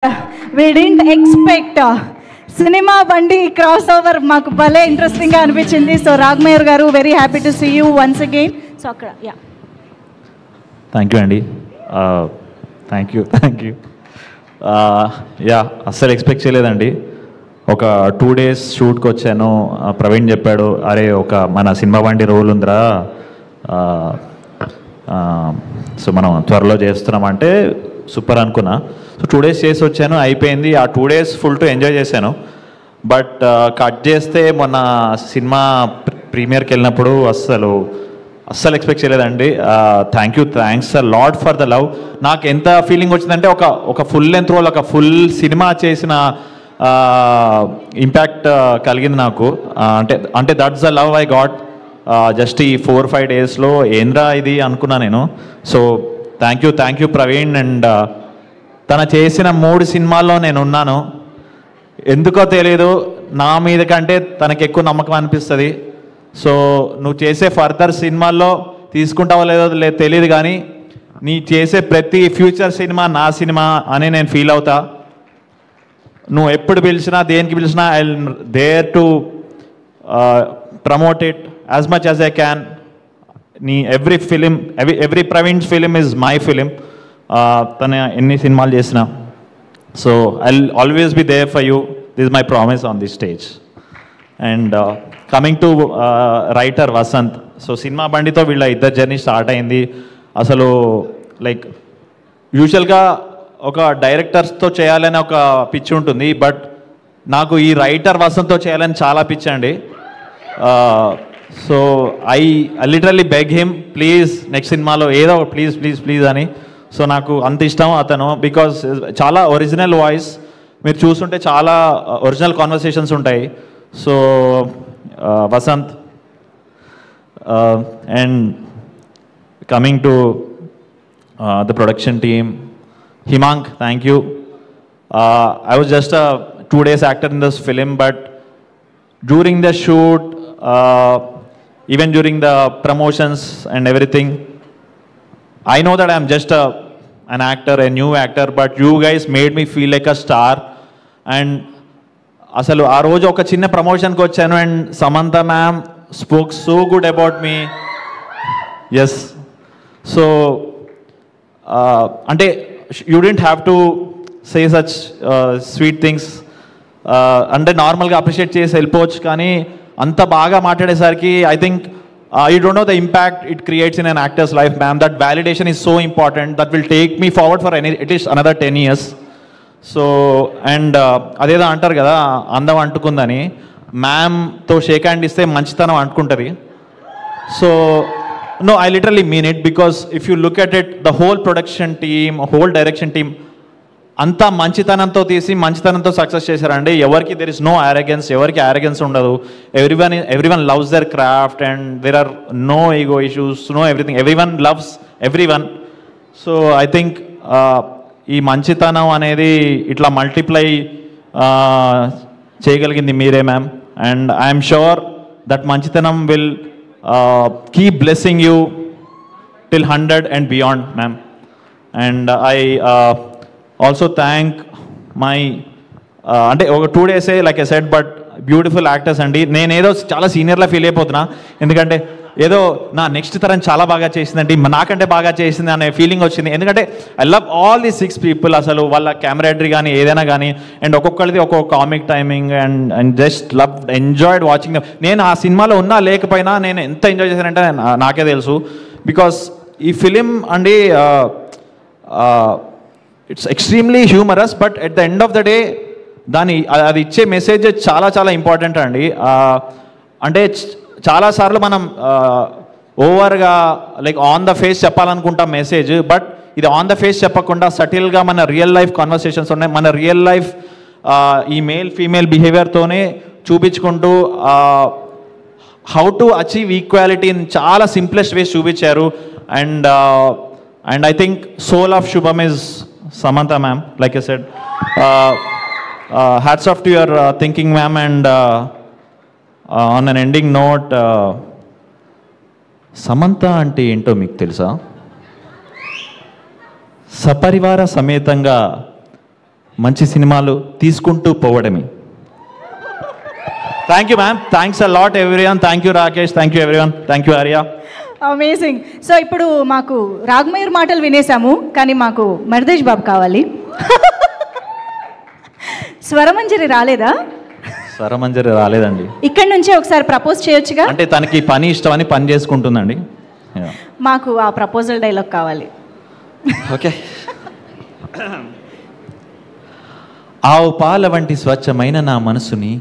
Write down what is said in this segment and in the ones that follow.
We didn't expect cinema బండి cross over మాకు భలే ఇంట్రెస్టింగ్గా అనిపించింది. So Raghamayya garu, very happy to see you once again. So అక్కడ థ్యాంక్ యూ అండి. Thank you. అస్సలు ఎక్స్పెక్ట్ చేయలేదండి. ఒక 2 days షూట్కి వచ్చాను. ప్రవీణ్ చెప్పాడు, అరే ఒక మన సినిమా బండి రోల్ ఉందిరా, సో మనం త్వరలో చేస్తున్నామంటే సూపర్ అనుకున్నా. సో 2 days చేసి వచ్చాను, అయిపోయింది. ఆ 2 days ఫుల్ టు ఎంజాయ్ చేశాను. బట్ కట్ చేస్తే మొన్న సినిమా ప్రీమియర్కి వెళ్ళినప్పుడు అస్సలు ఎక్స్పెక్ట్ చేయలేదండి. Thanks a lot for the love. నాకు ఎంత ఫీలింగ్ వచ్చిందంటే ఒక ఫుల్ లెంత్ రోల్, ఒక ఫుల్ సినిమా చేసిన ఇంపాక్ట్ కలిగింది నాకు. అంటే that's the love I got just ఈ 4-5 daysలో. ఏంద్రా ఇది అనుకున్నా నేను. So thank you Praveen. And తను చేసిన 3 సినిమాల్లో నేను ఉన్నాను. ఎందుకో తెలియదు, నా మీద కంటే తనకు ఎక్కువ నమ్మకం అనిపిస్తుంది. సో నువ్వు చేసే ఫర్దర్ సినిమాల్లో తీసుకుంటావో లేదో తెలియదు, కానీ నీ చేసే ప్రతి ఫ్యూచర్ సినిమా నా సినిమా అని నేను ఫీల్ అవుతా. నువ్వు ఎప్పుడు పిలిచినా, దేనికి పిలిచినా, I there to promote it as much as I can. నీ every Praveen's film is my film. తను ఎన్ని సినిమాలు చేసినా. So I always be there for you. This is my promise on this stage. And coming to writer Vasanth. So cinema బండితో వీళ్ళ ఇద్దరు journey start అయింది. అసలు లైక్ యూజువల్గా ఒక డైరెక్టర్స్తో చేయాలని ఒక పిచ్చి ఉంటుంది, బట్ నాకు ఈ రైటర్ వసంత్తో చేయాలని చాలా పిచ్చి అండి. So I literally beg him, please next సినిమాలో ఏదో ప్లీజ్ అని. సో నాకు అంత ఇష్టం అతను, బికాజ్ చాలా ఒరిజినల్ వాయిస్. మీరు చూస్తుంటే చాలా ఒరిజినల్ కాన్వర్సేషన్స్ ఉంటాయి. So Vasanth. And coming to the production team, Himank, thank you. I was just a 2 days actor in this film, but during the shoot, even during the promotions and everything, I know that I'm just an actor, a new actor, but you guys made me feel like a star. And అసలు ఆ రోజు ఒక చిన్న ప్రమోషన్కి వచ్చాను, and Samantha ma'am spoke so good about me. Yes. So అంటే you don't have to say such sweet things. అంటే నార్మల్గా అప్రిషియేట్ చేసి వెళ్ళిపోవచ్చు, కానీ అంత బాగా మాట్లాడేసరికి I think you don't know the impact it creates in an actor's life, ma'am. That validation is so important. That will take me forward for at least another 10 years. So, and అదేదో అంటారు కదా, అందం అంటుకుందని. మ్యామ్తో shake hand ఇస్తే మంచితనం అంటుకుంటుంది. So no, I literally mean it, because if you look at it, the whole production team, whole direction team, అంతా మంచితనంతో తీసి మంచితనంతో సక్సెస్ చేశారండి. ఎవరికి దెర్ ఇస్ నో ఆరోగెన్స్, ఎవరికి ఆరోగెన్స్ ఉండదు. Everyone loves their craft, and there are no ego issues, no everything. Everyone loves everyone. So I think ఈ మంచితనం అనేది ఇట్లా మల్టిప్లై చేయగలిగింది మీరే, ma'am. And I'm sure that మంచితనం will keep blessing you till 100 and beyond, ma'am. And I also thank my అంటే ఒక 2 days like I said, but beautiful actors అండి. నేనేదో చాలా సీనియర్లా ఫీల్ అయిపోతున్నా, ఎందుకంటే ఏదో నా నెక్స్ట్ తరం చాలా బాగా చేసిందండి, నాకంటే బాగా చేసింది అనే ఫీలింగ్ వచ్చింది. ఎందుకంటే I love all the 6 people. అసలు వాళ్ళ కెమెరాడరీ కానీ ఏదైనా కానీ, అండ్ ఒక్కొక్కరిది ఒక్కొక్క comic timing, and just love enjoyed watching them. నేను ఆ సినిమాలో ఉన్నా లేకపోయినా నేను ఎంత ఎంజాయ్ చేశానంటే నాకే తెలుసు. బికాస్ ఈ ఫిలిం అండి it's extremely humorous, but at the end of the day అది ఇచ్చే మెసేజ్ చాలా చాలా ఇంపార్టెంట్ అండి. అంటే చాలాసార్లు మనం ఓవర్గా లైక్ ఆన్ ద ఫేస్ చెప్పాలనుకుంటాం మెసేజ్, బట్ ఇది ఆన్ ద ఫేస్ చెప్పకుండా సటిల్గా మన రియల్ లైఫ్ కాన్వర్సేషన్స్ ఉన్నాయి. మన రియల్ లైఫ్ ఈ మేల్ ఫీమేల్ బిహేవియర్తోనే చూపించుకుంటూ how to achieve equality in చాలా సింప్లెస్ట్ వేస్ చూపించారు. And I think soul of Shubham is Samantha ma'am, like I said. Hats off to your thinking, ma'am. And on an ending note, Samantha ante ento meeku telusa? సపరివార సమేతంగా మంచి సినిమాలు తీసుకుంటూ పోవడమే. Thank you ma'am, thanks a lot everyone. Thank you Rakesh, thank you everyone, thank you Arya. Amazing. So ఇప్పుడు మాకు రాఘమయూర్ మాటలు వినేసాము, కానీ మాకు మరిదేష్ బాబు కావాలి. స్వరమంజరి రాలేదా? స్వరమంజరి రాలేదండి. ఇక్కడ నుంచే ఒకసారి ప్రపోజ్ చేయొచ్చుగా. అంటే తనకి పని ఇష్టమని పని చేసుకుంటుందండి. మాకు ఆ ప్రపోజల్ డైలాగ్ కావాలి. ఓకే. ఆవు పాల వంటి స్వచ్ఛమైన నా మనసుని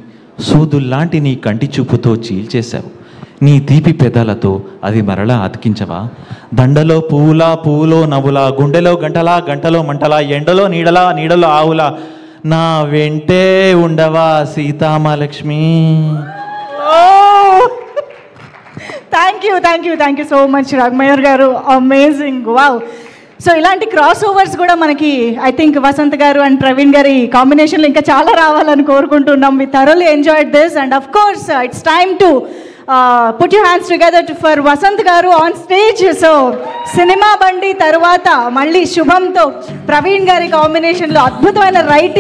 సూదుల్లాంటి నీ కంటి చూపుతో చీల్చేశావు. నీ తీపి పెదాలతో అది మరలా అతికించవా? దండలో పువ్వులా, పువ్వులో నవ్వులా, గుండెలో గంటలా, గంటలో మంటలా, ఎండలో నీడలా, నీడలో ఆవులా, నా వెంటే ఉండవా Sitamahalakshmi. Thank you so much Raghamayur garu. Amazing, wow. So ఇలాంటి క్రాస్ ఓవర్స్ కూడా మనకి ఐ థింక్ వసంత్ గారు అండ్ ప్రవీణ్ గారి కాంబినేషన్లో ఇంకా చాలా రావాలని కోరుకుంటున్నాం. We thoroughly enjoyed this and of course it's time to put your hands together for Vasanth garu on stage. So cinema బండి తర్వాత మళ్ళీ శుభంతో ప్రవీణ్ గారి కాంబినేషన్లో అద్భుతమైన రైటింగ్